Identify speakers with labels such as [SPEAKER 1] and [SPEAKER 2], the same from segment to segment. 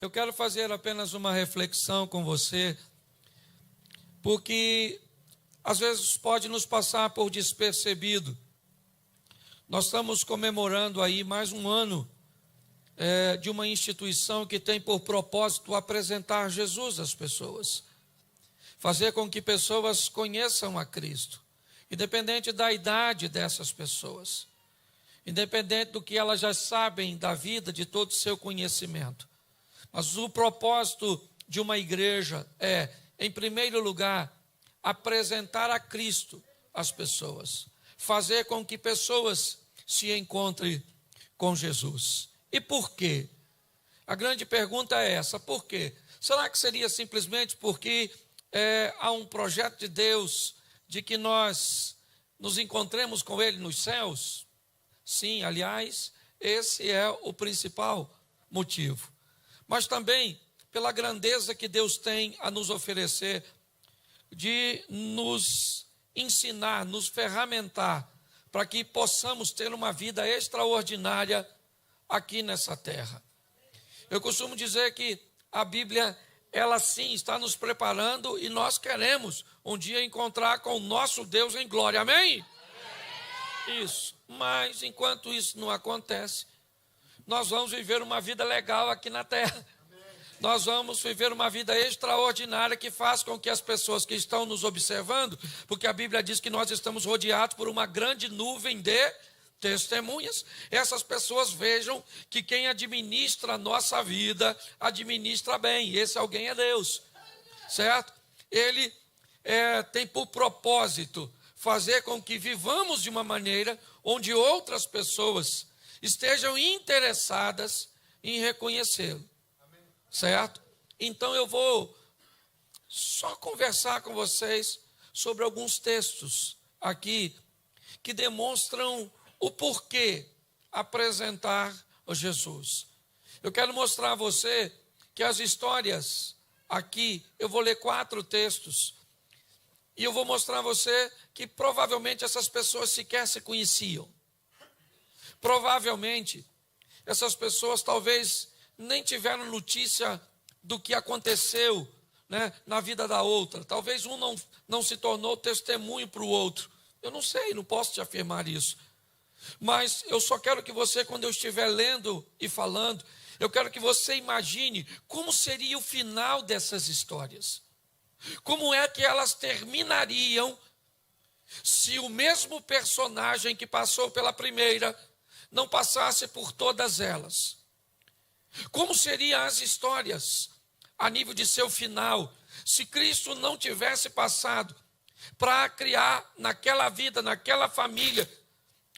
[SPEAKER 1] Eu quero fazer apenas uma reflexão com você, porque às vezes pode nos passar por despercebido. Nós estamos comemorando aí mais um ano de uma instituição que tem por propósito apresentar Jesus às pessoas, fazer com que pessoas conheçam a Cristo, independente da idade dessas pessoas, independente do que elas já sabem da vida, de todo o seu conhecimento. Mas o propósito de uma igreja é, em primeiro lugar, apresentar a Cristo às pessoas, fazer com que pessoas se encontrem com Jesus. E por quê? A grande pergunta é essa, por quê? Será que seria simplesmente porque há um projeto de Deus de que nós nos encontremos com Ele nos céus? Sim, aliás, esse é o principal motivo. Mas também pela grandeza que Deus tem a nos oferecer, de nos ensinar, nos ferramentar, para que possamos ter uma vida extraordinária aqui nessa terra. Eu costumo dizer que a Bíblia, ela sim está nos preparando e nós queremos um dia encontrar com o nosso Deus em glória, amém? Isso, mas enquanto isso não acontece, nós vamos viver uma vida legal aqui na terra. Nós vamos viver uma vida extraordinária que faz com que as pessoas que estão nos observando, porque a Bíblia diz que nós estamos rodeados por uma grande nuvem de testemunhas, essas pessoas vejam que quem administra a nossa vida, administra bem, e esse alguém é Deus, certo? Ele tem por propósito fazer com que vivamos de uma maneira onde outras pessoas estejam interessadas em reconhecê-lo, certo? Então eu vou só conversar com vocês sobre alguns textos aqui que demonstram o porquê apresentar o Jesus. Eu quero mostrar a você que as histórias aqui, eu vou ler 4 textos, e eu vou mostrar a você que provavelmente essas pessoas sequer se conheciam. Provavelmente, essas pessoas talvez nem tiveram notícia do que aconteceu, né, na vida da outra. Talvez um não se tornou testemunho para o outro. Eu não sei, não posso te afirmar isso. Mas eu só quero que você, quando eu estiver lendo e falando, eu quero que você imagine como seria o final dessas histórias. Como é que elas terminariam se o mesmo personagem que passou pela primeira não passasse por todas elas? Como seriam as histórias a nível de seu final, se Cristo não tivesse passado para criar naquela vida, naquela família,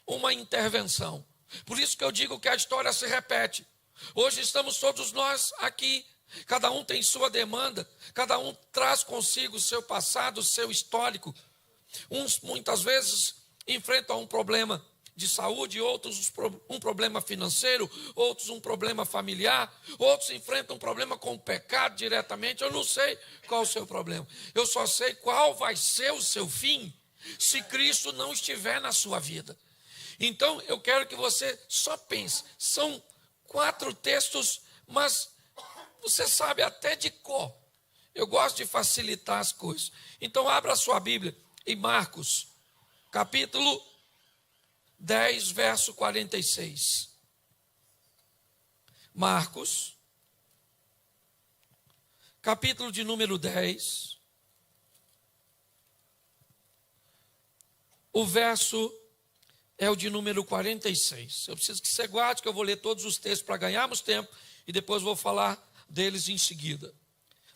[SPEAKER 1] uma intervenção? Por isso que eu digo que a história se repete. Hoje estamos todos nós aqui, cada um tem sua demanda, cada um traz consigo o seu passado, o seu histórico. Uns muitas vezes enfrentam um problema de saúde, outros um problema financeiro, outros um problema familiar, outros enfrentam um problema com o pecado diretamente. Eu não sei qual o seu problema, eu só sei qual vai ser o seu fim se Cristo não estiver na sua vida. Então eu quero que você só pense, são 4 textos, mas você sabe até de cor. Eu gosto de facilitar as coisas. Então abra a sua Bíblia em Marcos, capítulo 10, verso 46. Marcos, capítulo de número 10, o verso é o de número 46. Eu preciso que você guarde, que eu vou ler todos os textos para ganharmos tempo, e depois vou falar deles em seguida.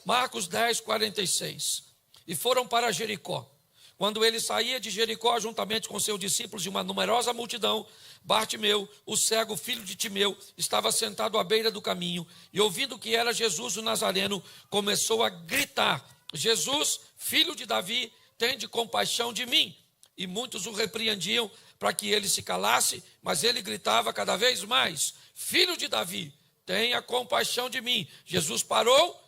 [SPEAKER 1] Marcos 10, 46. E foram para Jericó. Quando ele saía de Jericó, juntamente com seus discípulos e uma numerosa multidão, Bartimeu, o cego filho de Timeu, estava sentado à beira do caminho, e ouvindo que era Jesus o Nazareno, começou a gritar: Jesus, filho de Davi, tende compaixão de mim. E muitos o repreendiam para que ele se calasse, mas ele gritava cada vez mais: Filho de Davi, tenha compaixão de mim. Jesus parou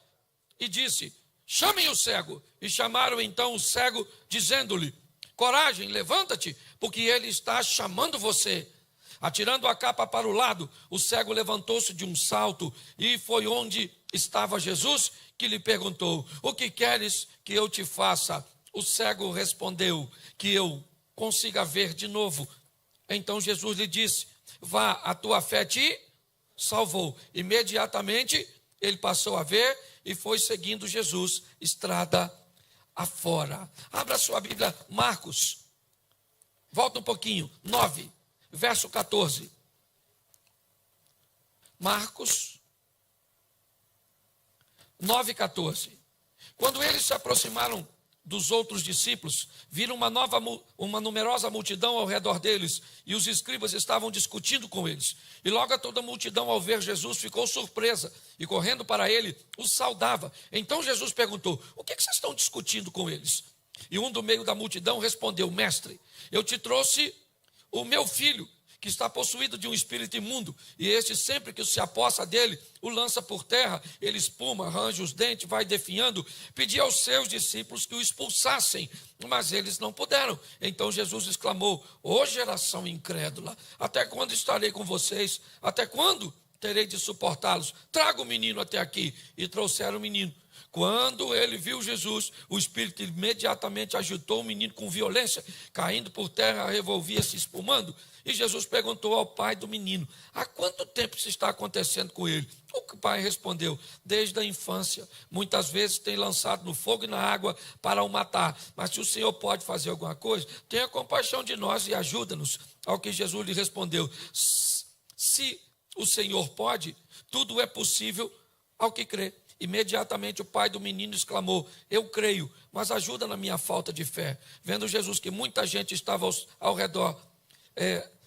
[SPEAKER 1] e disse: chamem o cego. E chamaram então o cego, dizendo-lhe: coragem, levanta-te, porque ele está chamando você. Atirando a capa para o lado, o cego levantou-se de um salto e foi onde estava Jesus, que lhe perguntou: o que queres que eu te faça? O cego respondeu: que eu consiga ver de novo. Então Jesus lhe disse: vá, a tua fé te salvou. Imediatamente ele passou a ver e foi seguindo Jesus estrada afora. Abra sua Bíblia, Marcos. Volta um pouquinho, 9, verso 14. Marcos 9, 14. Quando eles se aproximaram dos outros discípulos, viram uma numerosa multidão ao redor deles, e os escribas estavam discutindo com eles. E logo toda a multidão, ao ver Jesus, ficou surpresa, e correndo para ele, os saudava. Então Jesus perguntou: o que vocês estão discutindo com eles? E um do meio da multidão respondeu: mestre, eu te trouxe o meu filho, que está possuído de um espírito imundo, e este, sempre que se apossa dele, o lança por terra, ele espuma, arranja os dentes, vai definhando. Pedi aos seus discípulos que o expulsassem, mas eles não puderam. Então Jesus exclamou: ó geração incrédula, até quando estarei com vocês? Até quando terei de suportá-los? Traga o menino até aqui. E trouxeram o menino. Quando ele viu Jesus, o espírito imediatamente agitou o menino com violência, caindo por terra, revolvia-se, espumando. E Jesus perguntou ao pai do menino: há quanto tempo isso está acontecendo com ele? O pai respondeu: desde a infância. Muitas vezes tem lançado no fogo e na água para o matar. Mas se o Senhor pode fazer alguma coisa, tenha compaixão de nós e ajuda-nos. Ao que Jesus lhe respondeu: se o Senhor pode, tudo é possível ao que crê. Imediatamente o pai do menino exclamou: eu creio, mas ajuda na minha falta de fé. Vendo Jesus que muita gente estava ao redor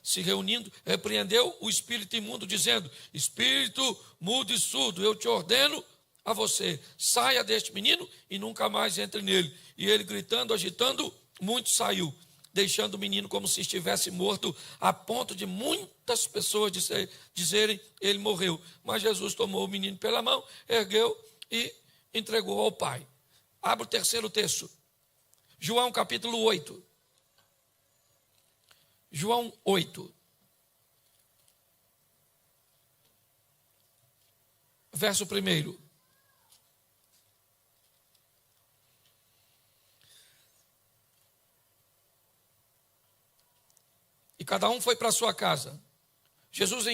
[SPEAKER 1] se reunindo, repreendeu o espírito imundo, dizendo: espírito mudo e surdo, eu te ordeno a você, saia deste menino e nunca mais entre nele. E ele, gritando, agitando muito, saiu, deixando o menino como se estivesse morto, a ponto de muitas pessoas dizerem: ele morreu. Mas Jesus tomou o menino pela mão, ergueu e entregou ao pai. Abra o terceiro texto, João capítulo 8. João 8, verso 1. E cada um foi para a sua casa. Jesus,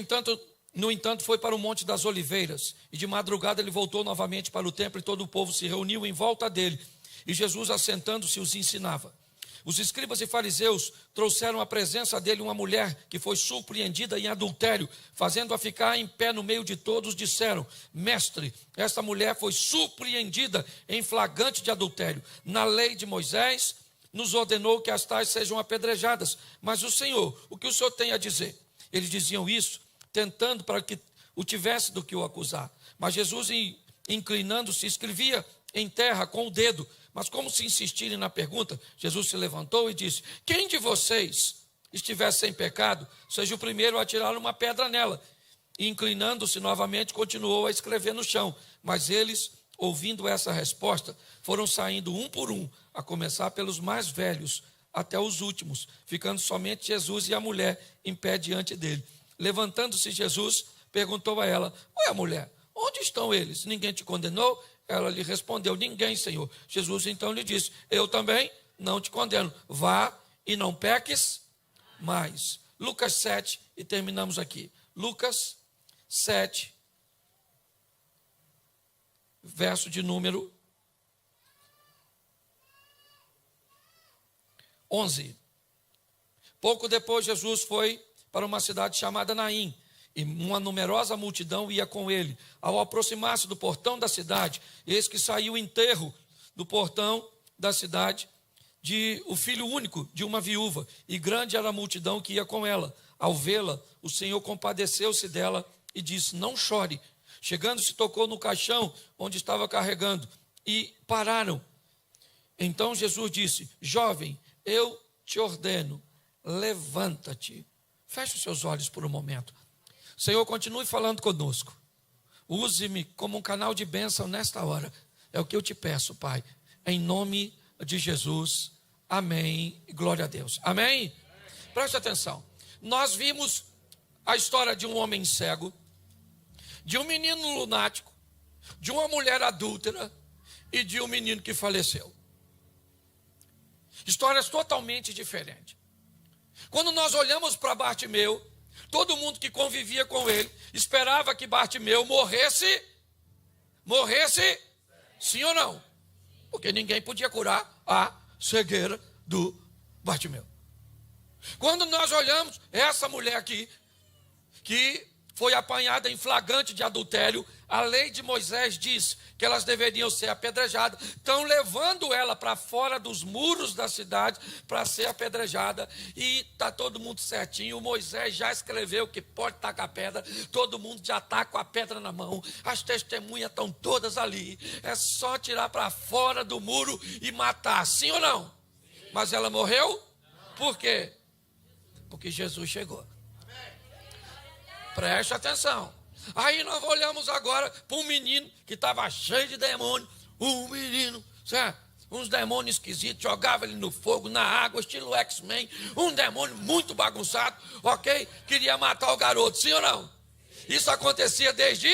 [SPEAKER 1] no entanto, foi para o Monte das Oliveiras, e de madrugada ele voltou novamente para o templo, e todo o povo se reuniu em volta dele, e Jesus, assentando-se, os ensinava. Os escribas e fariseus trouxeram à presença dele uma mulher que foi surpreendida em adultério. Fazendo-a ficar em pé no meio de todos, disseram: mestre, esta mulher foi surpreendida em flagrante de adultério. Na lei de Moisés nos ordenou que as tais sejam apedrejadas. Mas o Senhor, o que o Senhor tem a dizer? Eles diziam isso, tentando para que o tivesse do que o acusar. Mas Jesus, inclinando-se, escrevia em terra com o dedo. Mas como se insistirem na pergunta, Jesus se levantou e disse: quem de vocês estiver sem pecado, seja o primeiro a atirar uma pedra nela. E inclinando-se novamente, continuou a escrever no chão. Mas eles, ouvindo essa resposta, foram saindo um por um, a começar pelos mais velhos até os últimos, ficando somente Jesus e a mulher em pé diante dele. Levantando-se Jesus, perguntou a ela: ué, mulher, onde estão eles? Ninguém te condenou? Ela lhe respondeu: ninguém, Senhor. Jesus então lhe disse: eu também não te condeno. Vá e não peques mais. Lucas 7, e terminamos aqui. Lucas 7, verso de número 11. Pouco depois, Jesus foi para uma cidade chamada Naim, e uma numerosa multidão ia com ele. Ao aproximar-se do portão da cidade, eis que saiu o enterro do portão da cidade de o filho único de uma viúva, e grande era a multidão que ia com ela. Ao vê-la, o Senhor compadeceu-se dela e disse: não chore. Chegando-se, tocou no caixão onde estava carregando, e pararam. Então Jesus disse: jovem, eu te ordeno, levanta-te. Feche os seus olhos por um momento. Senhor, continue falando conosco. Use-me como um canal de bênção nesta hora. É o que eu te peço, Pai. Em nome de Jesus. Amém. Glória a Deus. Amém? Preste atenção. Nós vimos a história de um homem cego, de um menino lunático, de uma mulher adúltera e de um menino que faleceu. Histórias totalmente diferentes. Quando nós olhamos para Bartimeu, todo mundo que convivia com ele esperava que Bartimeu morresse, sim ou não? Porque ninguém podia curar a cegueira do Bartimeu. Quando nós olhamos essa mulher aqui, que foi apanhada em flagrante de adultério, a lei de Moisés diz que elas deveriam ser apedrejadas. Estão levando ela para fora dos muros da cidade para ser apedrejada. E está todo mundo certinho. O Moisés já escreveu que pode tacar pedra. Todo mundo já está com a pedra na mão. As testemunhas estão todas ali. É só tirar para fora do muro e matar. Sim ou não? Sim. Mas ela morreu? Por quê? Porque Jesus chegou. Preste atenção. Aí nós olhamos agora para um menino que estava cheio de demônio. Um menino, certo? Uns demônios esquisitos, jogava ele no fogo, na água, estilo X-Men. Um demônio muito bagunçado, ok? Queria matar o garoto, sim ou não? Isso acontecia desde...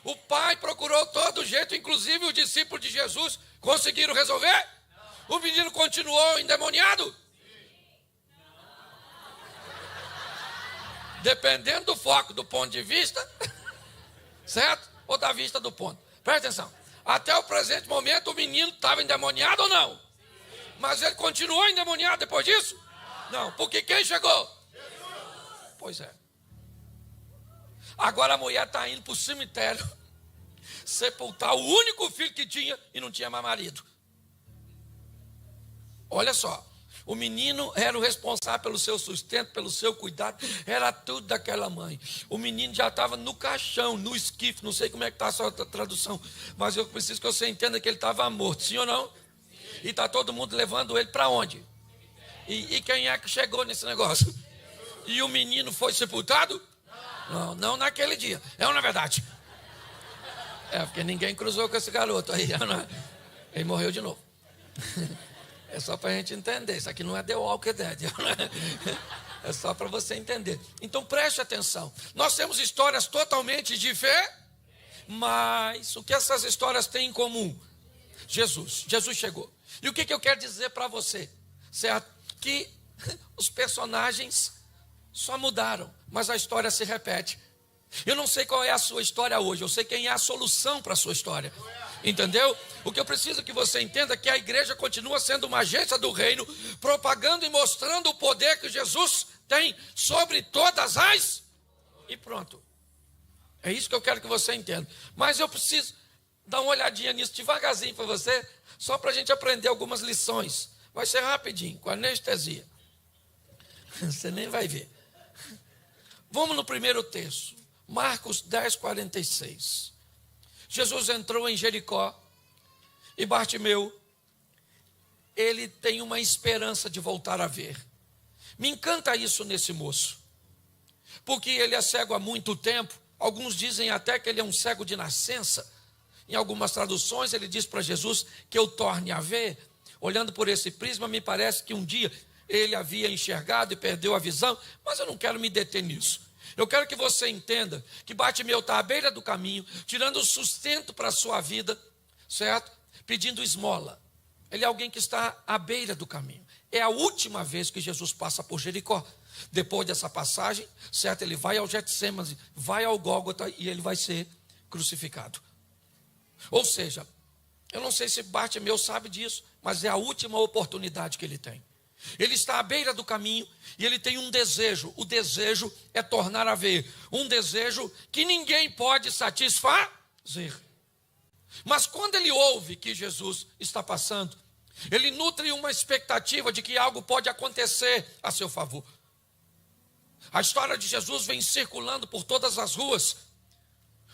[SPEAKER 1] O pai procurou todo jeito, inclusive os discípulos de Jesus conseguiram resolver? O menino continuou endemoniado? Dependendo do foco, do ponto de vista, certo? Ou da vista do ponto. Presta atenção. Até o presente momento, o menino estava endemoniado ou não? Mas ele continuou endemoniado depois disso? Não, porque quem chegou? Pois é. Agora a mulher está indo para o cemitério sepultar o único filho que tinha e não tinha mais marido. Olha só. O menino era o responsável pelo seu sustento, pelo seu cuidado, era tudo daquela mãe. O menino já estava no caixão, no esquife, não sei como é que está a sua tradução, mas eu preciso que você entenda que ele estava morto, sim ou não? E está todo mundo levando ele para onde? E quem é que chegou nesse negócio? E o menino foi sepultado? Não naquele dia, é ou não é verdade? É, porque ninguém cruzou com esse garoto aí, ele morreu de novo. É só para a gente entender. Isso aqui não é The Walking Dead. É só para você entender. Então preste atenção. Nós temos histórias totalmente diferentes, mas o que essas histórias têm em comum? Jesus chegou. E o que eu quero dizer para você? Certo? Que os personagens só mudaram, mas a história se repete. Eu não sei qual é a sua história hoje, eu sei quem é a solução para a sua história. Entendeu? O que eu preciso que você entenda é que a igreja continua sendo uma agência do reino, propagando e mostrando o poder que Jesus tem sobre todas as... E pronto. É isso que eu quero que você entenda. Mas eu preciso dar uma olhadinha nisso devagarzinho para você, só para a gente aprender algumas lições. Vai ser rapidinho, com anestesia. Você nem vai ver. Vamos no primeiro texto. Marcos 10, 46. Jesus entrou em Jericó e Bartimeu, ele tem uma esperança de voltar a ver. Me encanta isso nesse moço, porque ele é cego há muito tempo. Alguns dizem até que ele é um cego de nascença. Em algumas traduções ele diz para Jesus que eu torne a ver. Olhando por esse prisma, me parece que um dia ele havia enxergado e perdeu a visão, mas eu não quero me deter nisso. Eu quero que você entenda que Bartimeu está à beira do caminho, tirando o sustento para a sua vida, certo? Pedindo esmola. Ele é alguém que está à beira do caminho. É a última vez que Jesus passa por Jericó. Depois dessa passagem, certo? Ele vai ao Getsêmani, vai ao Gólgota e ele vai ser crucificado. Ou seja, eu não sei se Bartimeu sabe disso, mas é a última oportunidade que ele tem. Ele está à beira do caminho e ele tem um desejo. O desejo é tornar a ver. Um desejo que ninguém pode satisfazer. Mas quando ele ouve que Jesus está passando, ele nutre uma expectativa de que algo pode acontecer a seu favor. A história de Jesus vem circulando por todas as ruas.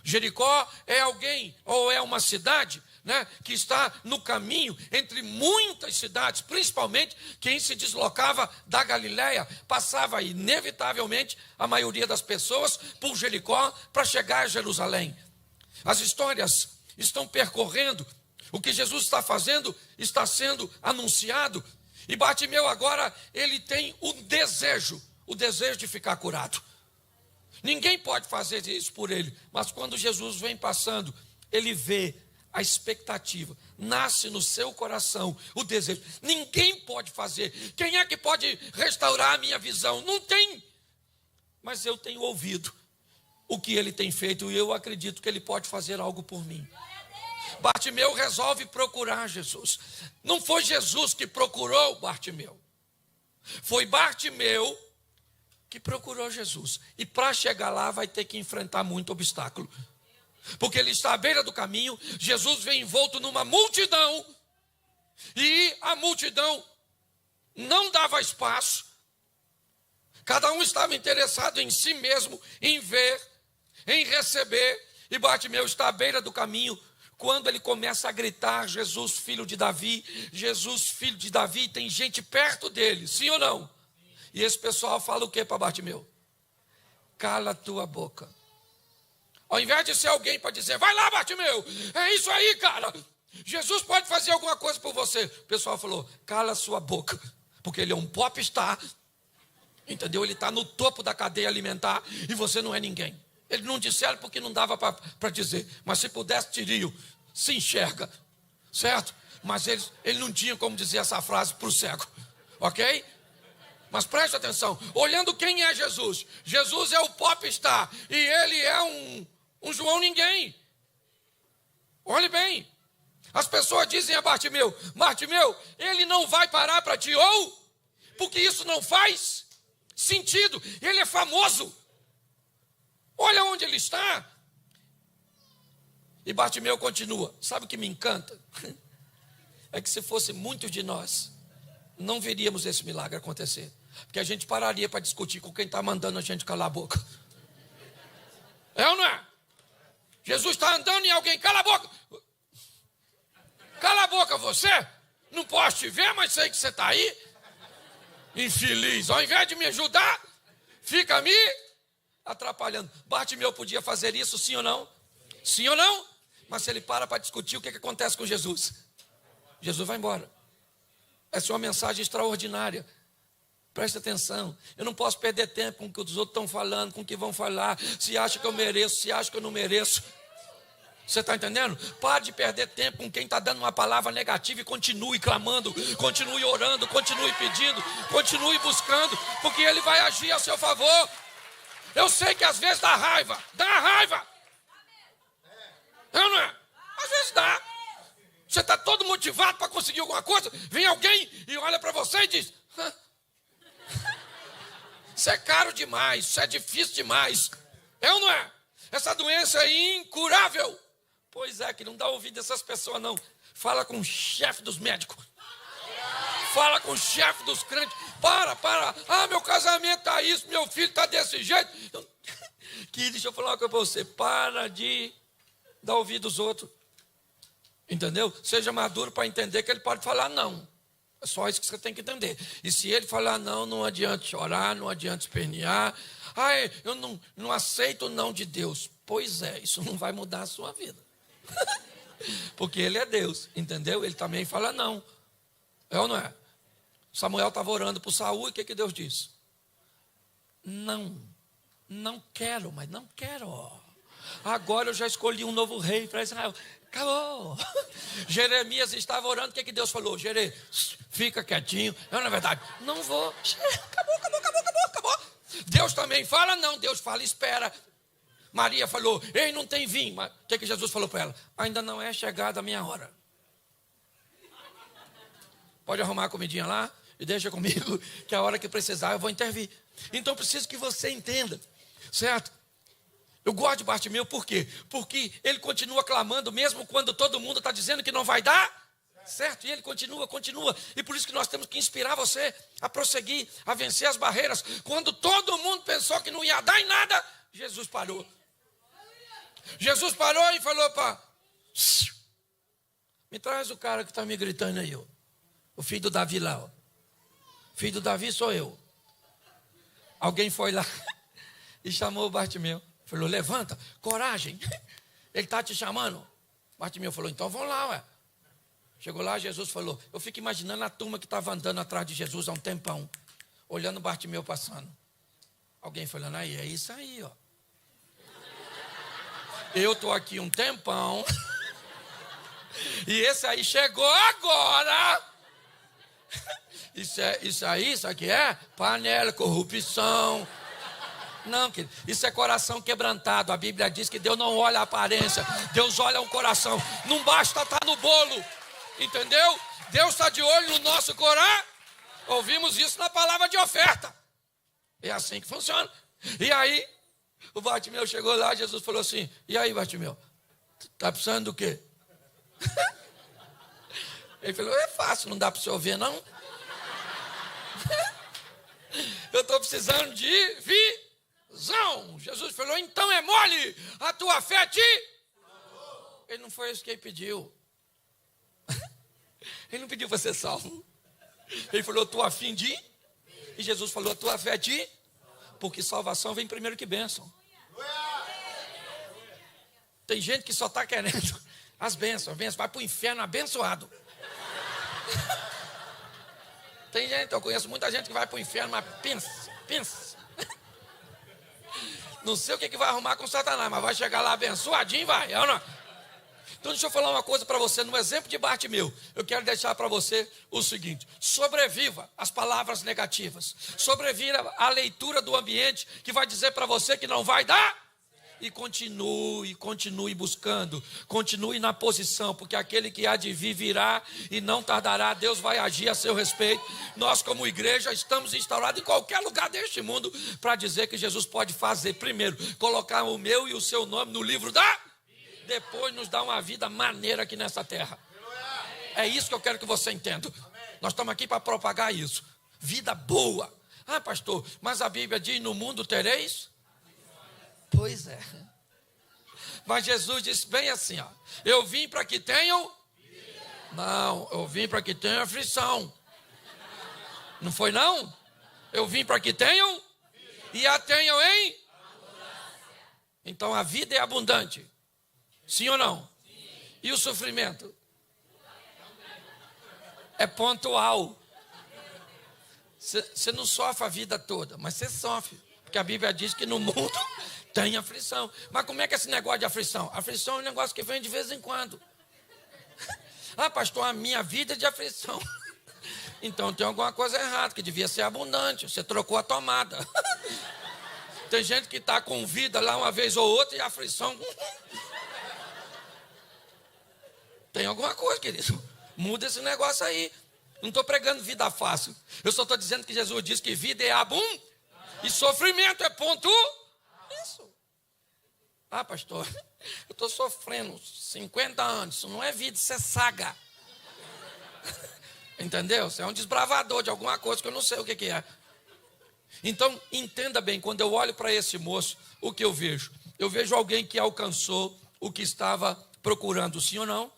[SPEAKER 1] Jericó é alguém, ou é uma cidade, né, que está no caminho entre muitas cidades, principalmente quem se deslocava da Galileia, passava inevitavelmente a maioria das pessoas por Jericó para chegar a Jerusalém. As histórias estão percorrendo, o que Jesus está fazendo está sendo anunciado, e Bartimeu agora ele tem o desejo de ficar curado. Ninguém pode fazer isso por ele, mas quando Jesus vem passando, ele vê a expectativa, nasce no seu coração o desejo. Ninguém pode fazer. Quem é que pode restaurar a minha visão? Não tem. Mas eu tenho ouvido o que ele tem feito e eu acredito que ele pode fazer algo por mim. Bartimeu resolve procurar Jesus. Não foi Jesus que procurou Bartimeu. Foi Bartimeu que procurou Jesus. E para chegar lá vai ter que enfrentar muito obstáculo. Porque ele está à beira do caminho, Jesus vem envolto numa multidão, e a multidão não dava espaço. Cada um estava interessado em si mesmo, em ver, em receber, e Bartimeu está à beira do caminho, quando ele começa a gritar, Jesus, filho de Davi, Jesus, filho de Davi, tem gente perto dele, sim ou não? E esse pessoal fala o que para Bartimeu? Cala a tua boca. Ao invés de ser alguém para dizer, vai lá, Bartimeu, é isso aí, cara, Jesus pode fazer alguma coisa por você. O pessoal falou, cala a sua boca, porque ele é um popstar, entendeu? Ele está no topo da cadeia alimentar e você não é ninguém. Eles não disseram porque não dava para dizer, mas se pudesse, teriam, se enxerga, certo? Mas ele não tinha como dizer essa frase para o cego, ok? Mas preste atenção, olhando quem é Jesus. Jesus é o popstar e ele é um João ninguém. Olhe bem, as pessoas dizem a Bartimeu, Bartimeu, ele não vai parar para ti, ou, porque isso não faz sentido, ele é famoso. Olha onde ele está. E Bartimeu continua, sabe o que me encanta? É que se fosse muitos de nós, não veríamos esse milagre acontecer. Porque a gente pararia para discutir com quem está mandando a gente calar a boca. É ou não é? Jesus está andando e alguém, cala a boca. Cala a boca você. Não posso te ver, mas sei que você está aí. Infeliz. Ao invés de me ajudar, fica me atrapalhando. Bartimeu podia fazer isso, sim ou não? Sim ou não? Mas se ele para discutir, o que acontece com Jesus? Jesus vai embora. Essa é uma mensagem extraordinária. Presta atenção, eu não posso perder tempo com o que os outros estão falando, com o que vão falar, se acha que eu mereço, se acha que eu não mereço. Você está entendendo? Pare de perder tempo com quem está dando uma palavra negativa e continue clamando, continue orando, continue pedindo, continue buscando, porque ele vai agir a seu favor. Eu sei que às vezes dá raiva. Não é? Às vezes dá. Você está todo motivado para conseguir alguma coisa, vem alguém e olha para você e diz... Isso é caro demais, isso é difícil demais. É ou não é? Essa doença é incurável. Pois é, que não dá ouvido dessas pessoas não. Fala com o chefe dos médicos. Fala com o chefe dos crentes. Para. Ah, meu casamento está isso, meu filho está desse jeito. Que deixa eu falar uma coisa para você. Para de dar ouvido aos outros. Entendeu? Seja maduro para entender que ele pode falar não. É só isso que você tem que entender. E se ele falar não, não adianta chorar, não adianta espernear. Eu não aceito o não de Deus. Pois é, isso não vai mudar a sua vida. Porque ele é Deus, entendeu? Ele também fala não. É ou não é? Samuel estava orando por Saul e o que Deus disse? Não quero, mas não quero. Agora eu já escolhi um novo rei para Israel. Acabou. Jeremias estava orando, o que Deus falou? Fica quietinho. Não é verdade? Não vou. Acabou. Deus também fala não, Deus fala espera. Maria falou, ei, não tem vinho. Mas o que Jesus falou para ela? Ainda não é chegada a minha hora. Pode arrumar a comidinha lá e deixa comigo, que a hora que precisar eu vou intervir. Então preciso que você entenda, certo? Eu gosto de Bartimeu, por quê? Porque ele continua clamando, mesmo quando todo mundo está dizendo que não vai dar, certo? E ele continua. E por isso que nós temos que inspirar você a prosseguir, a vencer as barreiras. Quando todo mundo pensou que não ia dar em nada, Jesus parou. Jesus parou e falou para... Me traz o cara que está me gritando aí, ó. O filho do Davi lá, ó. Filho do Davi sou eu. Alguém foi lá e chamou o Bartimeu. Falou, levanta, coragem. Ele está te chamando. Bartimeu falou, então vamos lá, ué. Chegou lá, Jesus falou, eu fico imaginando a turma que estava andando atrás de Jesus há um tempão, olhando Bartimeu passando. Alguém falando, aí, é isso aí, ó. Eu estou aqui um tempão. E esse aí chegou agora. Isso aqui é panela, corrupção. Não, querido, isso é coração quebrantado. A Bíblia diz que Deus não olha a aparência, Deus olha o coração. Não basta estar no bolo, entendeu? Deus está de olho no nosso coração. Ouvimos isso na palavra de oferta. É assim que funciona. E aí, o Bartimeu chegou lá, Jesus falou assim: e aí, Bartimeu, está precisando do quê? Ele falou: é fácil, não dá para você ouvir, não? Eu estou precisando de visão. Jesus falou: então é mole, a tua fé te... Ele não foi isso que ele pediu. Ele não pediu para ser salvo. Ele falou: estou a fim de... E Jesus falou: a tua fé te... Porque salvação vem primeiro que bênção. Tem gente que só está querendo as bênçãos, vai para o inferno abençoado. Tem gente, eu conheço muita gente que vai para o inferno, mas pensa. Não sei o que vai arrumar com Satanás, mas vai chegar lá abençoadinho, vai, é ou não? Então deixa eu falar uma coisa para você, no exemplo de Bartimeu, eu quero deixar para você o seguinte: sobreviva às palavras negativas, sobreviva à leitura do ambiente que vai dizer para você que não vai dar, e continue buscando, continue na posição, porque aquele que há de vir virá e não tardará. Deus vai agir a seu respeito. Nós como igreja estamos instaurados em qualquer lugar deste mundo para dizer que Jesus pode fazer, primeiro, colocar o meu e o seu nome no livro da... Depois nos dá uma vida maneira aqui nessa terra. É isso que eu quero que você entenda. Nós estamos aqui para propagar isso. Vida boa. Ah, pastor, mas a Bíblia diz: no mundo tereis... Pois é. Mas Jesus disse bem assim, ó: eu vim para que tenham... Não, eu vim para que tenham aflição. Não foi não? Eu vim para que tenham e a tenham em... Então a vida é abundante. Sim ou não? E o sofrimento? É pontual. Você não sofre a vida toda, mas você sofre. Porque a Bíblia diz que no mundo tem aflição. Mas como é que é esse negócio de aflição? Aflição é um negócio que vem de vez em quando. Ah, pastor, a minha vida é de aflição. Então tem alguma coisa errada, que devia ser abundante. Você trocou a tomada. Tem gente que está com vida lá uma vez ou outra e a aflição... Tem alguma coisa, querido. Muda esse negócio aí. Não estou pregando vida fácil. Eu só estou dizendo que Jesus disse que vida é abundante. E sofrimento é ponto... Isso. Ah, pastor, eu estou sofrendo 50 anos. Isso não é vida, isso é saga. Entendeu? Você é um desbravador de alguma coisa que eu não sei o que é. Então, entenda bem, quando eu olho para esse moço, o que eu vejo? Eu vejo alguém que alcançou o que estava procurando, sim ou não?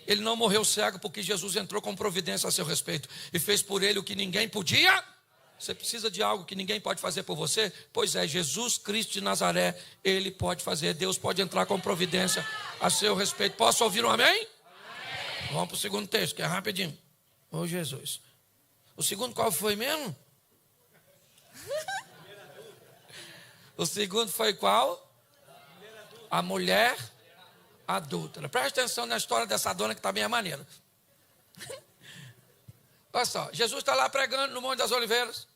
[SPEAKER 1] Ele não morreu cego porque Jesus entrou com providência a seu respeito e fez por ele o que ninguém podia. Você precisa de algo que ninguém pode fazer por você? Pois é, Jesus Cristo de Nazaré, Ele pode fazer. Deus pode entrar com providência a seu respeito. Posso ouvir um amém? Amém. Vamos para o segundo texto, que é rapidinho. Ô Jesus. O segundo qual foi mesmo? O segundo foi qual? A mulher adúltera. Presta atenção na história dessa dona que está bem a maneira. Olha só, Jesus está lá pregando no Monte das Oliveiras.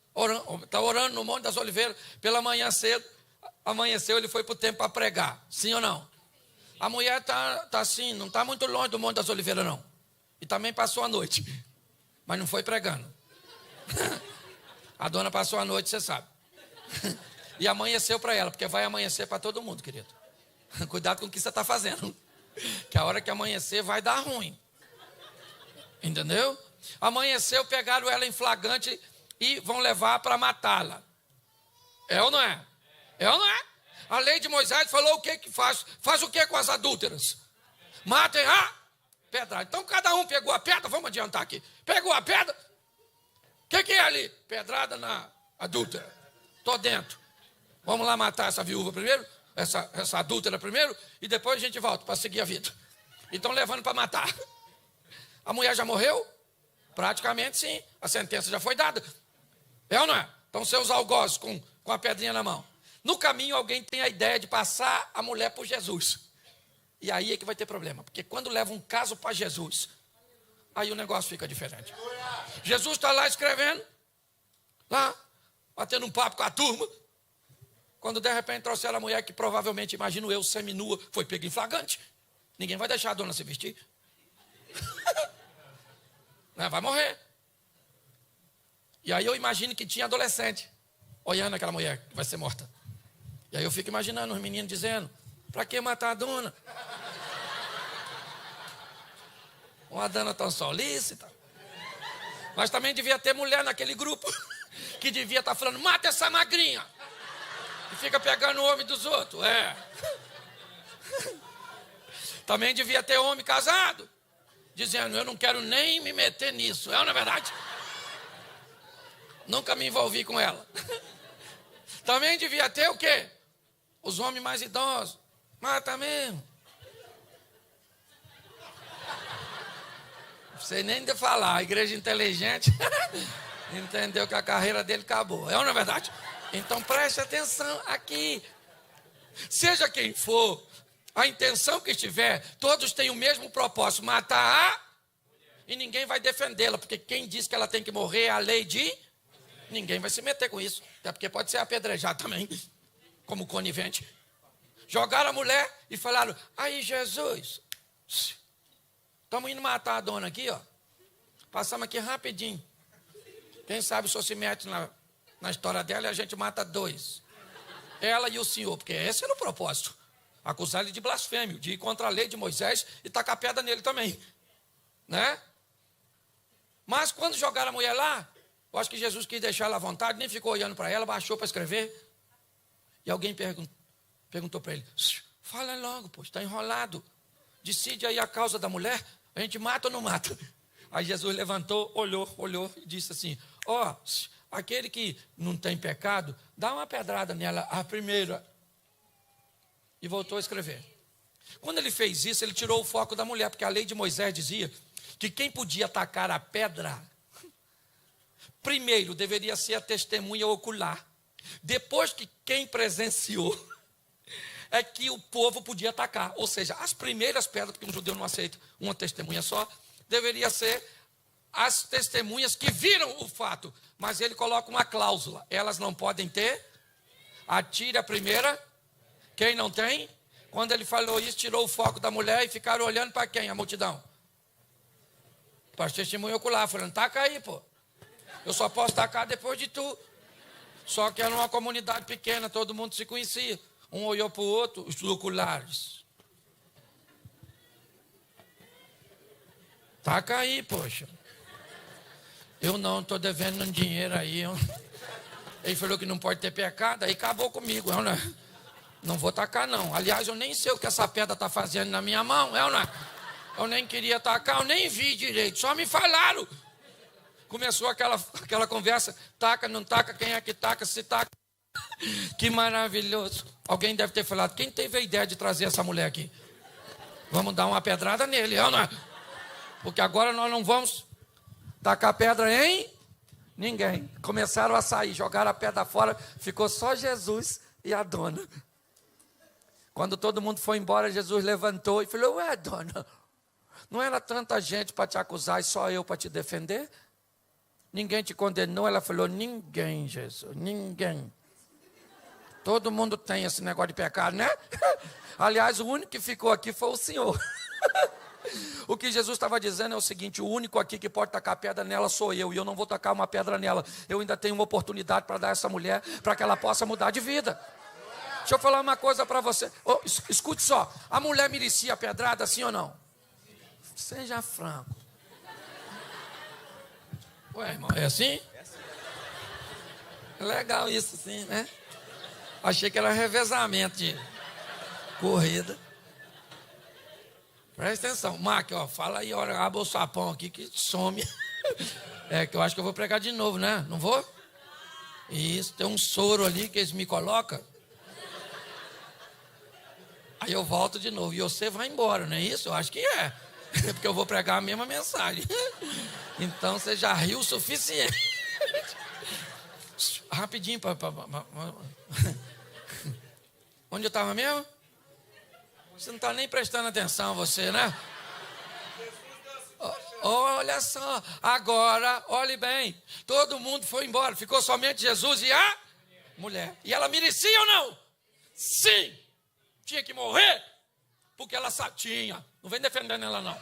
[SPEAKER 1] Está orando no Monte das Oliveiras pela manhã cedo. Amanheceu, ele foi para o templo para pregar. Sim ou não? A mulher está assim, não está muito longe do Monte das Oliveiras, não. E também passou a noite. Mas não foi pregando. A dona passou a noite, você sabe. E amanheceu para ela, porque vai amanhecer para todo mundo, querido. Cuidado com o que você está fazendo. Que a hora que amanhecer vai dar ruim. Entendeu? Amanheceu, pegaram ela em flagrante e vão levar para matá-la. É ou não é? É ou não é? A lei de Moisés falou o que faz. Faz o que com as adúlteras? Matem a pedrada. Então cada um pegou a pedra, vamos adiantar aqui. Pegou a pedra. O que é ali? Pedrada na adúltera. Estou dentro. Vamos lá matar essa viúva primeiro, essa adúltera primeiro, e depois a gente volta para seguir a vida. E estão levando para matar. A mulher já morreu? Praticamente sim. A sentença já foi dada. É ou não é? Então seus algozes com a pedrinha na mão. No caminho alguém tem a ideia de passar a mulher por Jesus. E aí é que vai ter problema. Porque quando leva um caso para Jesus, aí o negócio fica diferente. Jesus está lá escrevendo, lá, batendo um papo com a turma. Quando de repente trouxeram a mulher que provavelmente, imagino eu, seminua, foi pega em flagrante. Ninguém vai deixar a dona se vestir. Vai morrer. E aí eu imagino que tinha adolescente olhando aquela mulher que vai ser morta. E aí eu fico imaginando os meninos dizendo, para que matar a dona? Uma dona tão solícita. Mas também devia ter mulher naquele grupo que devia estar falando, mata essa magrinha. E fica pegando o homem dos outros. Também devia ter homem casado, dizendo, eu não quero nem me meter nisso. Não é verdade? Nunca me envolvi com ela. Também devia ter o quê? Os homens mais idosos. Mata mesmo. Não sei nem de falar. A igreja inteligente entendeu que a carreira dele acabou. Não é verdade? Então preste atenção aqui. Seja quem for, a intenção que estiver, todos têm o mesmo propósito, matar a... E ninguém vai defendê-la, porque quem diz que ela tem que morrer é a lei de... Ninguém vai se meter com isso, até porque pode ser apedrejado também, como conivente. Jogaram a mulher e falaram, aí Jesus, estamos indo matar a dona aqui, ó. Passamos aqui rapidinho. Quem sabe o senhor se mete na história dela e a gente mata dois. Ela e o senhor, porque esse era o propósito. Acusar ele de blasfêmio, de ir contra a lei de Moisés e tacar pedra nele também. Né? Mas quando jogaram a mulher lá, eu acho que Jesus quis deixar ela à vontade, nem ficou olhando para ela, baixou para escrever. E alguém perguntou para ele, fala logo, pô, está enrolado. Decide aí a causa da mulher, a gente mata ou não mata? Aí Jesus levantou, olhou e disse assim, aquele que não tem pecado, dá uma pedrada nela, a primeira. E voltou a escrever. Quando ele fez isso, ele tirou o foco da mulher, porque a lei de Moisés dizia que quem podia atacar a pedra, primeiro deveria ser a testemunha ocular. Depois que quem presenciou, é que o povo podia atacar. Ou seja, as primeiras pedras, porque um judeu não aceita uma testemunha só, deveria ser as testemunhas que viram o fato. Mas ele coloca uma cláusula, elas não podem ter, atire a primeira, quem não tem. Quando ele falou isso, tirou o foco da mulher e ficaram olhando para quem? A multidão. Para as testemunhas ocular, falando, taca aí, pô. Eu só posso tacar depois de tu. Só que era uma comunidade pequena, todo mundo se conhecia. Um olhou para o outro, os oculares. Taca aí, poxa. Eu não, estou devendo um dinheiro aí. Ele falou que não pode ter pecado, aí acabou comigo. Não vou tacar, não. Aliás, eu nem sei o que essa pedra está fazendo na minha mão. Eu nem queria tacar, eu nem vi direito. Só me falaram. Começou aquela conversa, taca, não taca, quem é que taca, se taca. Que maravilhoso. Alguém deve ter falado, quem teve a ideia de trazer essa mulher aqui? Vamos dar uma pedrada nele, não é? Porque agora nós não vamos tacar pedra em ninguém. Começaram a sair, jogaram a pedra fora, ficou só Jesus e a dona. Quando todo mundo foi embora, Jesus levantou e falou, ué, dona, não era tanta gente para te acusar e só eu para te defender? Ninguém te condenou? Ela falou, ninguém, Jesus, ninguém. Todo mundo tem esse negócio de pecado, né? Aliás, o único que ficou aqui foi o Senhor. O que Jesus estava dizendo é o seguinte, o único aqui que pode tacar pedra nela sou eu, e eu não vou tacar uma pedra nela. Eu ainda tenho uma oportunidade para dar a essa mulher, para que ela possa mudar de vida. Deixa eu falar uma coisa para você. Escute só, a mulher merecia a pedrada, sim ou não? Seja franco. Ué, irmão, é assim? Legal isso, sim, né? Achei que era revezamento de corrida. Presta atenção. Mark, fala aí, abre o sapão aqui que some. É que eu acho que eu vou pregar de novo, né? Não vou? Isso, tem um soro ali que eles me colocam. Aí eu volto de novo. E você vai embora, não é isso? Eu acho que é. Porque eu vou pregar a mesma mensagem. Então você já riu o suficiente. Rapidinho. Onde eu estava mesmo? Você não está nem prestando atenção, você, né? Olha só, agora, olhe bem, todo mundo foi embora, ficou somente Jesus e a mulher. E ela merecia ou não? Sim, tinha que morrer, porque ela tinha, não vem defendendo ela não.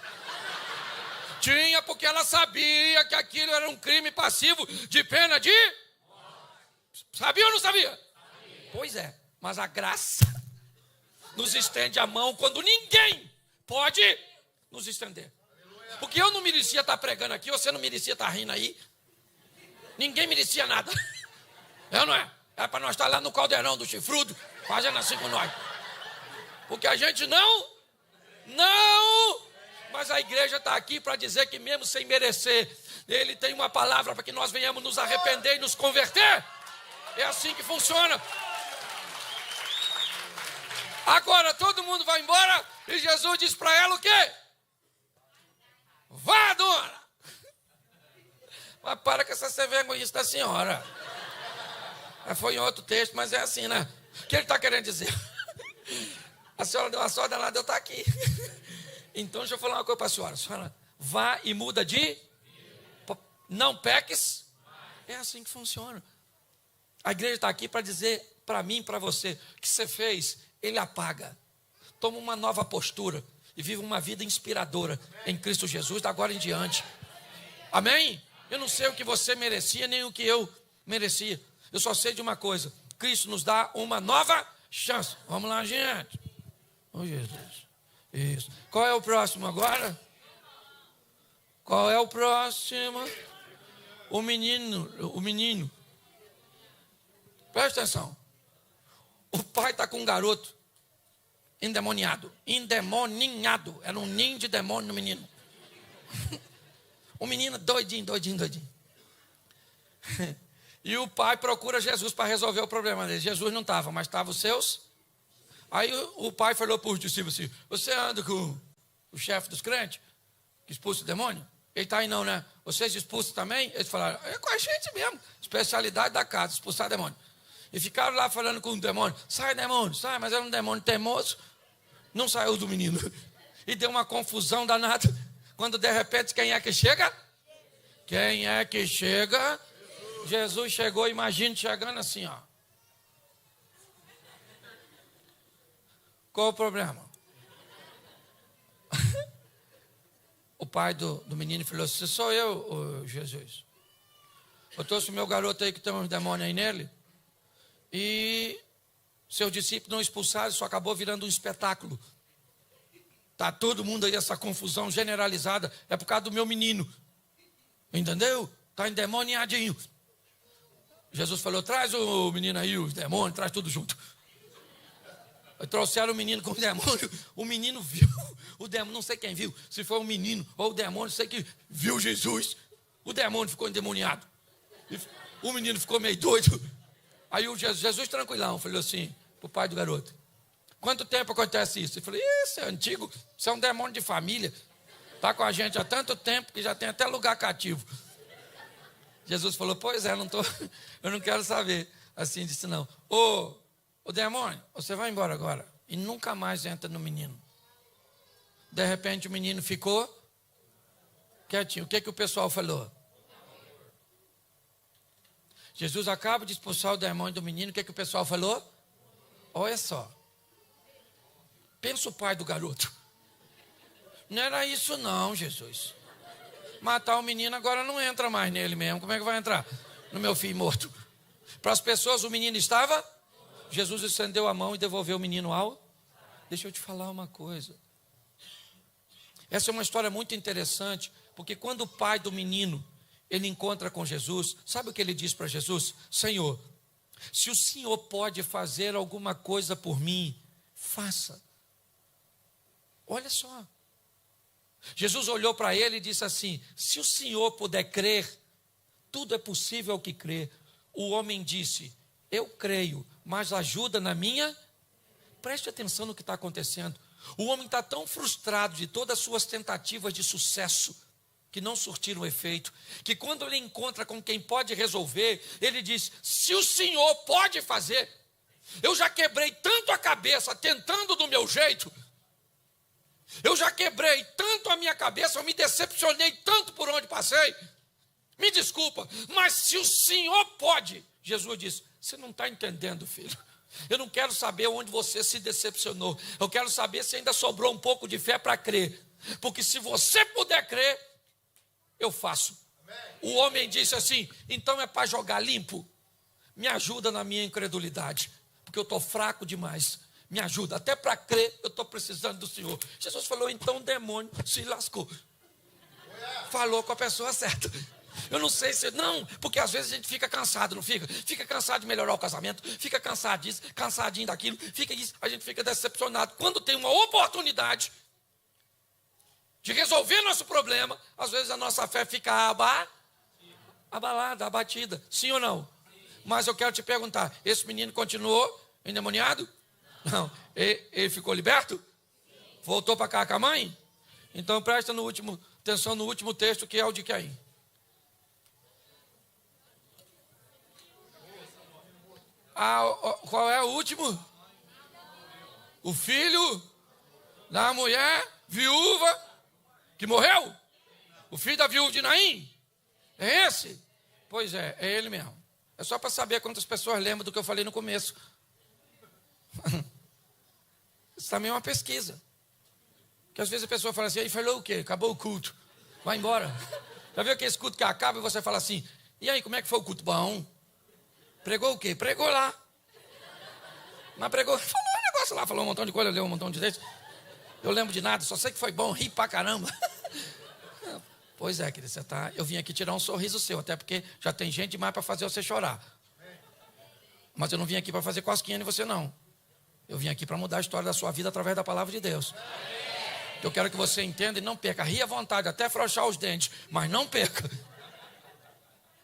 [SPEAKER 1] Tinha porque ela sabia que aquilo era um crime passivo de pena de... Sabia ou não sabia? Sabia. Pois é, mas a graça nos estende a mão quando ninguém pode nos estender. Porque eu não merecia estar pregando aqui, você não merecia estar rindo aí. Ninguém merecia nada. É, não é? É para nós estar lá no caldeirão do chifrudo, fazendo assim com nós. Porque a gente não, mas a igreja está aqui para dizer que mesmo sem merecer, ele tem uma palavra para que nós venhamos nos arrepender e nos converter. É assim que funciona. Agora todo mundo vai embora e Jesus diz para ela o quê? Vá, dona! Mas para com essa sem vergonhice da senhora. Foi em outro texto, mas é assim, né? O que ele está querendo dizer? A senhora deu uma sorte lá de eu estar aqui. Então, deixa eu falar uma coisa para a senhora. A senhora vá e muda de... Não peques. É assim que funciona. A igreja está aqui para dizer para mim e para você, o que você fez, ele apaga. Toma uma nova postura e vive uma vida inspiradora em Cristo Jesus, da agora em diante. Amém? Eu não sei o que você merecia, nem o que eu merecia. Eu só sei de uma coisa, Cristo nos dá uma nova chance. Vamos lá, gente. Oh, Jesus. Isso. Qual é o próximo agora? Qual é o próximo? O menino. Presta atenção. O pai está com um garoto endemoninhado. Era um ninho de demônio no menino. O menino doidinho. E o pai procura Jesus para resolver o problema dele. Jesus não estava, mas estavam os seus. Aí o pai falou para os discípulos assim: você anda com o chefe dos crentes, que expulsa o demônio? Ele está aí não, né? Vocês expulsam também? Eles falaram: é com a gente mesmo. Especialidade da casa, expulsar demônio. E ficaram lá falando com o demônio: sai demônio, sai. Mas era um demônio teimoso. Não saiu do menino. E deu uma confusão danada. Quando de repente, quem é que chega? Quem é que chega? Jesus chegou, imagine chegando assim, ó. Qual o problema? O pai do menino falou: se sou eu, Jesus. Eu trouxe o meu garoto aí que tem uns demônios aí nele. E seus discípulos não expulsaram, só acabou virando um espetáculo. Está todo mundo aí, essa confusão generalizada. É por causa do meu menino. Entendeu? Está endemoniadinho. Jesus falou: traz o menino aí, os demônios, traz tudo junto. Trouxeram o menino com o demônio. O menino viu o demônio, não sei quem viu, se foi o menino ou o demônio, sei que viu Jesus. O demônio ficou endemoniado. O menino ficou meio doido. Aí o Jesus tranquilão falou assim para o pai do garoto: quanto tempo acontece isso? Ele falou: isso é antigo, isso é um demônio de família. Está com a gente há tanto tempo que já tem até lugar cativo. Jesus falou: pois é, eu não quero saber. Assim disse: não. O demônio, você vai embora agora e nunca mais entra no menino. De repente o menino ficou quietinho. O que o pessoal falou? Jesus acaba de expulsar o demônio do menino. O que o pessoal falou? Olha só. Pensa o pai do garoto. Não era isso não, Jesus. Matar o menino agora não entra mais nele mesmo. Como é que vai entrar no meu filho morto? Para as pessoas o menino estava... Jesus estendeu a mão e devolveu o menino ao... Deixa eu te falar uma coisa. Essa é uma história muito interessante, porque quando o pai do menino, ele encontra com Jesus, sabe o que ele diz para Jesus? Senhor, se o Senhor pode fazer alguma coisa por mim, faça. Olha só. Jesus olhou para ele e disse assim: se o Senhor puder crer, tudo é possível ao que crê. O homem disse: eu creio, mas ajuda na minha... Preste atenção no que está acontecendo. O homem está tão frustrado de todas as suas tentativas de sucesso, que não surtiram efeito, que quando ele encontra com quem pode resolver, ele diz: se o Senhor pode fazer, eu já quebrei tanto a cabeça tentando do meu jeito, Eu já quebrei tanto a minha cabeça, eu me decepcionei tanto por onde passei. Me desculpa, mas se o Senhor pode, Jesus disse, você não está entendendo, filho. Eu não quero saber onde você se decepcionou. Eu quero saber se ainda sobrou um pouco de fé para crer. Porque se você puder crer, eu faço. O homem disse assim, então é para jogar limpo? Me ajuda na minha incredulidade, porque eu estou fraco demais. Me ajuda, até para crer eu estou precisando do Senhor. Jesus falou, então o demônio se lascou. Falou com a pessoa certa. Eu não sei se... Não, porque às vezes a gente fica cansado, não fica? Fica cansado de melhorar o casamento, fica cansado disso, cansadinho daquilo, fica isso, a gente fica decepcionado. Quando tem uma oportunidade de resolver nosso problema, às vezes a nossa fé fica abalada, abatida. Sim ou não? Mas eu quero te perguntar, esse menino continuou endemoniado? Não. Ele ficou liberto? Voltou para cá com a mãe? Então presta atenção no último texto, que é o de quem? Qual é o último? O filho da mulher viúva que morreu? O filho da viúva de Naim? É esse? Pois é ele mesmo. É só para saber quantas pessoas lembram do que eu falei no começo. Isso também é uma pesquisa. Porque às vezes a pessoa fala assim, aí falou o quê? Acabou o culto. Vai embora. Já viu aquele culto que acaba e você fala assim, e aí, como é que foi o culto? Bom. Pregou o quê? Pregou lá. Mas pregou, falou um negócio lá, falou um montão de coisa, leu um montão de texto. Eu lembro de nada, só sei que foi bom, ri pra caramba. Pois é, querido, eu vim aqui tirar um sorriso seu, até porque já tem gente demais para fazer você chorar. Mas eu não vim aqui para fazer cosquinha em você, não. Eu vim aqui para mudar a história da sua vida através da palavra de Deus. Eu quero que você entenda e não perca. Ri à vontade, até frouxar os dentes, mas não perca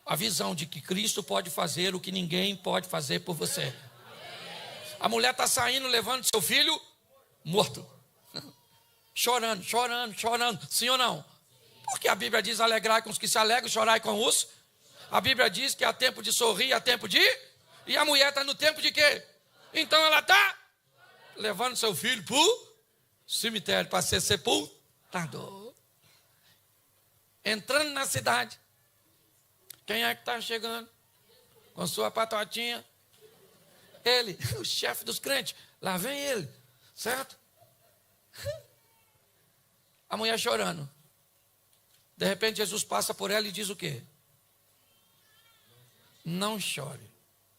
[SPEAKER 1] a visão de que Cristo pode fazer o que ninguém pode fazer por você. A mulher está saindo, levando seu filho morto. Chorando. Sim ou não? Porque a Bíblia diz alegrar com os que se alegram, chorar com os. A Bíblia diz que há tempo de sorrir, há tempo de... E a mulher está no tempo de quê? Então ela está levando seu filho para o cemitério para ser sepultado. Entrando na cidade. Quem é que está chegando? Com sua patotinha. Ele, o chefe dos crentes. Lá vem ele, certo? A mulher chorando. De repente Jesus passa por ela e diz o quê? Não chore.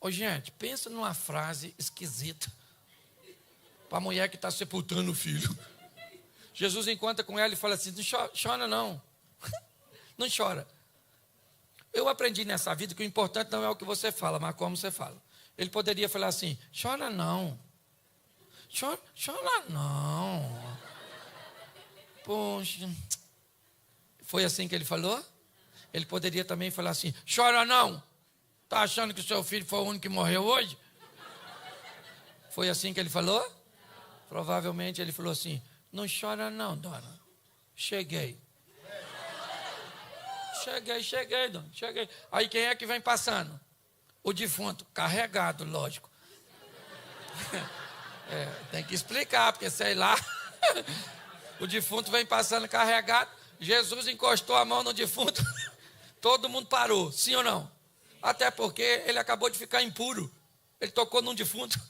[SPEAKER 1] Ô gente, pensa numa frase esquisita para a mulher que está sepultando o filho. Jesus encontra com ela e fala assim, não chora não. Não chora. Eu aprendi nessa vida que o importante não é o que você fala, mas como você fala. Ele poderia falar assim, chora não. Chora não. Poxa. Foi assim que ele falou? Ele poderia também falar assim, chora não. Está achando que o seu filho foi o único que morreu hoje? Foi assim que ele falou? Provavelmente ele falou assim, não chora não, dona. Cheguei, dona. Cheguei. Aí quem é que vem passando? O defunto, carregado, lógico. Tem que explicar, porque sei lá. O defunto vem passando carregado. Jesus encostou a mão no defunto. Todo mundo parou, sim ou não? Até porque ele acabou de ficar impuro. Ele tocou num defunto.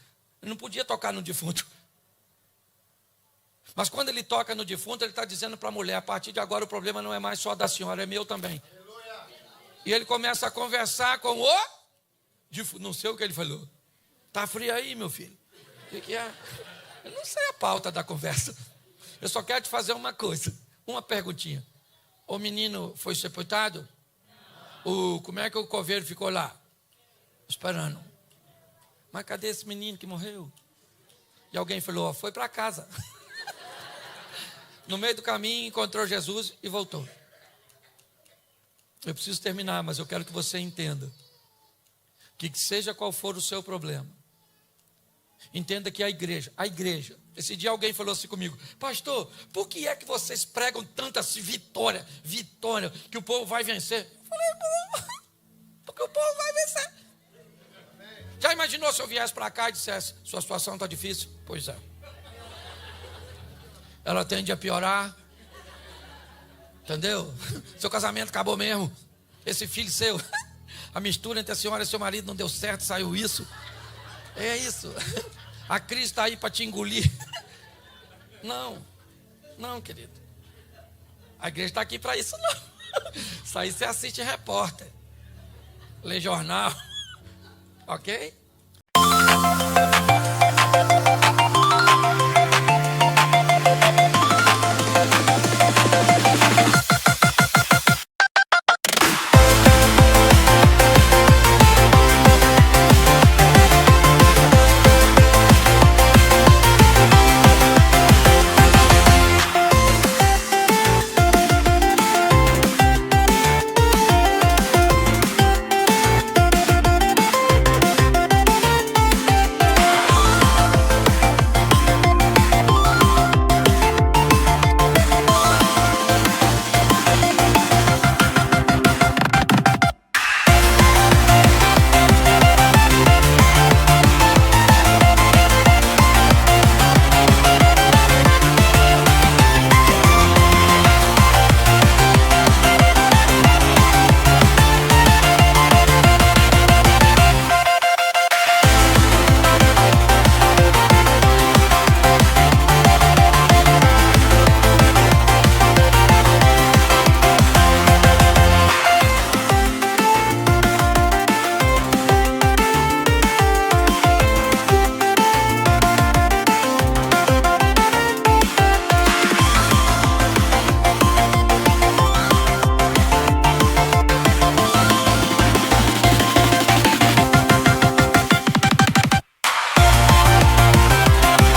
[SPEAKER 1] Ele não podia tocar no defunto. Mas quando ele toca no defunto, ele está dizendo para a mulher, a partir de agora o problema não é mais só da senhora, é meu também. E ele começa a conversar com o defunto. Não sei o que ele falou. Está frio aí, meu filho? O que é? Eu não sei a pauta da conversa. Eu só quero te fazer uma coisa. Uma perguntinha. O menino foi sepultado? Como é que o coveiro ficou lá? Esperando. Mas cadê esse menino que morreu? E alguém falou, foi para casa. No meio do caminho encontrou Jesus e voltou. Eu preciso terminar, mas eu quero que você entenda. Que seja qual for o seu problema. Entenda que a igreja, esse dia alguém falou assim comigo, pastor, por que é que vocês pregam tanta vitória, que o povo vai vencer? Eu falei, porque o povo vai vencer. Já imaginou se eu viesse para cá e dissesse, sua situação está difícil? Pois é. ela tende a piorar. Entendeu? Seu casamento acabou mesmo. Esse filho seu, a mistura entre a senhora e seu marido não deu certo, saiu isso. É isso. A crise está aí para te engolir. Não, querido. A igreja está aqui para isso, não. Isso aí você assiste repórter, lê jornal, ok?